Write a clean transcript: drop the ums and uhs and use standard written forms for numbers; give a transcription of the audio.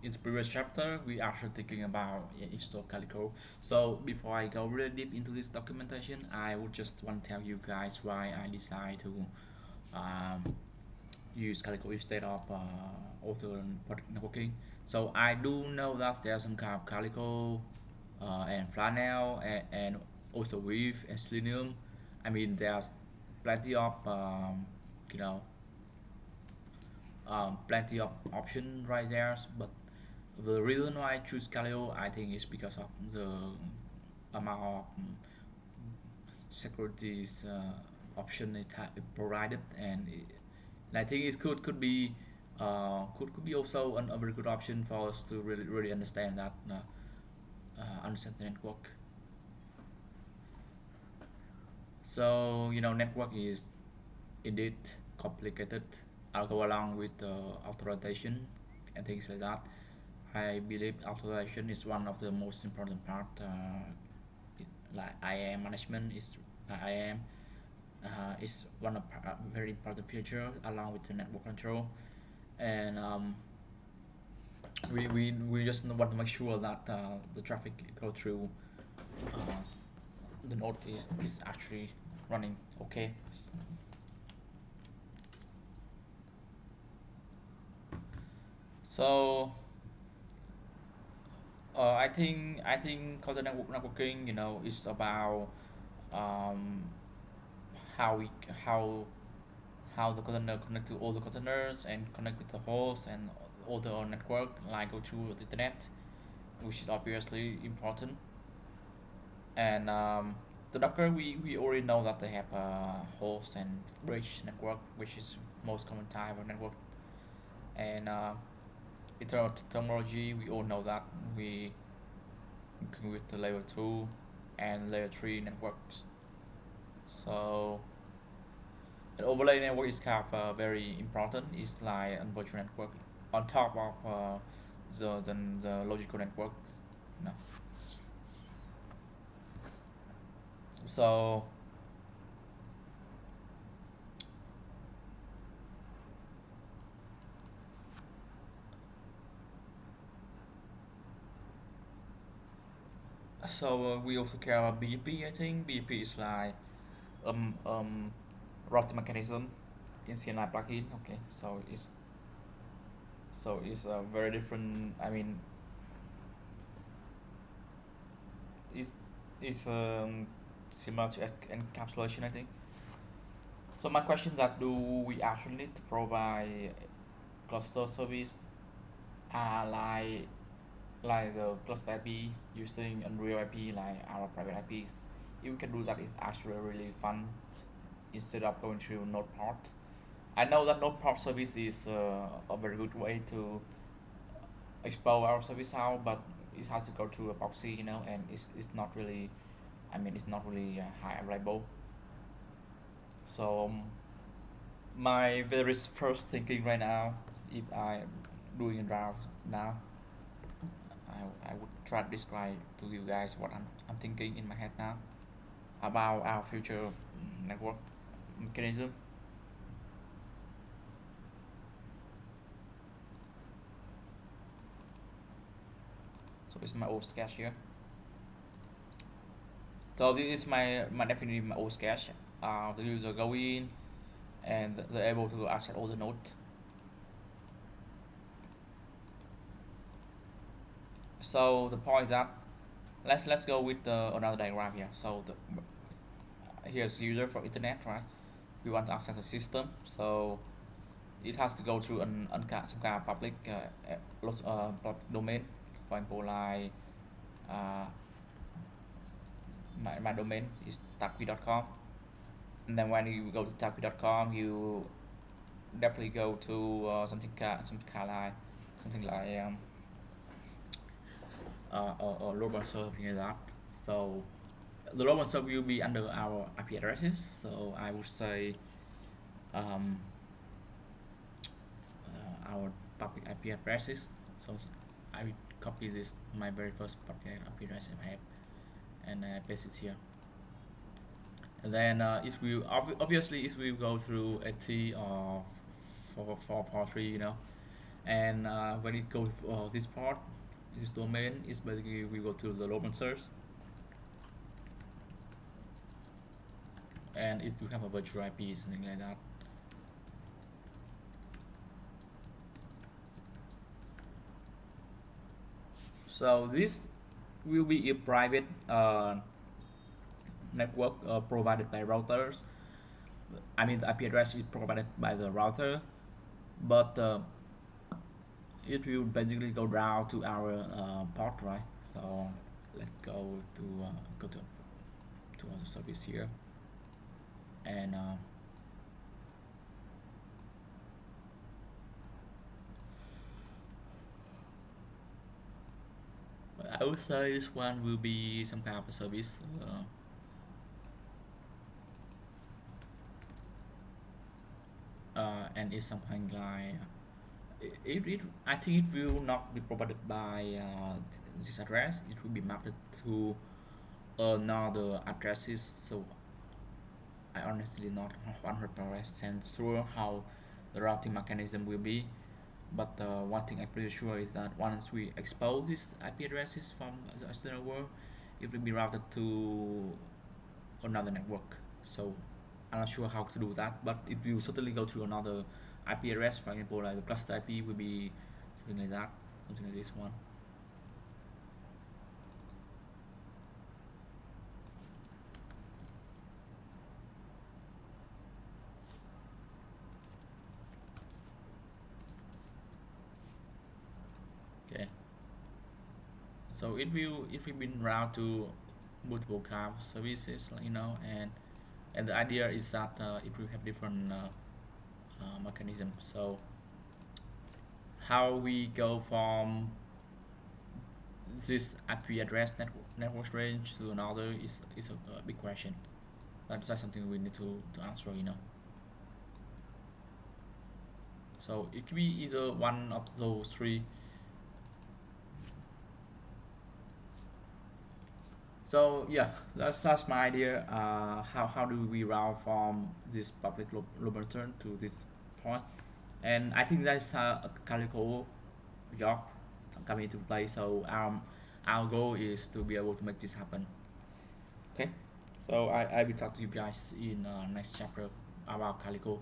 in the previous chapter, we actually thinking about install Calico. So before I go really deep into this documentation, I would just want to tell you guys why I decided to um, use Calico instead of auto networking. So I do know that there are some kind of Calico and Flannel and also Weave and Selenium. I mean, there's plenty of you know plenty of option right there. But the reason why I choose Calio, I think, is because of the amount of securities option it provided, and I think it could be could be also a very good option for us to really understand that understand the network. So network is indeed complicated. I'll go along with authorization and things like that. I believe authorization is one of the most important part. Like IAM management IAM is one of very important feature along with the network control, and we just want to make sure that the traffic go through uh, the node is actually running okay. So I think content networking is about um, how we how the container connect to all the containers and connect with the host and all the network like go through the internet, which is obviously important. And the Docker, we already know that they have a host and bridge network, which is most common type of network. And in terms of technology, we all know that we working with the layer 2 and layer 3 networks. So an overlay network is kind of very important. It's like a virtual network on top of the logical network. You know. So we also care about BGP. I think BGP is like routing mechanism in CLI plugin. Okay, so it's a very different. I mean, it's it's similar to encapsulation. I think. So my question that do we actually need to provide cluster service like the cluster IP using Unreal IP like our private IPs. If we can do that, it's actually really fun instead of going through node port. I know that node port service is a very good way to expose our service out, but it has to go through epoxy, and it's not really, I mean, it's not really high reliable. So my very first thinking right now, if I doing a draft now, I would try to describe to you guys what I'm thinking in my head now about our future network mechanism. So it's my old sketch here. So this is my definitely my old sketch. The user go in and they're able to access all the nodes. So the point is that let's go with another diagram here. So here's user for internet, right? We want to access the system, so it has to go through some kind of public domain. For example, like uh, my domain is tapi.com, and then when you go to tapi.com, you definitely go to something like or local server like that. So the local server will be under our IP addresses. So I would say um, our public IP addresses. So I will copy this my very first public IP address I have and paste it here. And then it will obviously it will go through a T or 443, And when it goes this part, this domain is basically we go to the local search, and if you have a virtual IP, something like that. So this will be a private network provided by routers. I mean, the IP address is provided by the router, but it will basically go down to our port, right? So let's go to our service here, and I would say this one will be some kind of a service, and it's something like I think it will not be provided by this address. It will be mapped to another addresses. So I honestly not 100% sure how the routing mechanism will be. But one thing I'm pretty sure is that once we expose these IP addresses from the external world, it will be routed to another network. So I'm not sure how to do that, but it will certainly go to another IP address. For example, like the cluster IP will be something like that, something like this one. Okay. So it will be routed to multiple kind of services, and the idea is that it will have different mechanisms. So how we go from this IP address network range to another is a big question. That's something we need to answer. So it could be either one of those three. So yeah, that's my idea. How do we route from this public global turn to this point? And I think that's a Calico job coming into play. So our goal is to be able to make this happen. Okay. So I will talk to you guys in next chapter about Calico.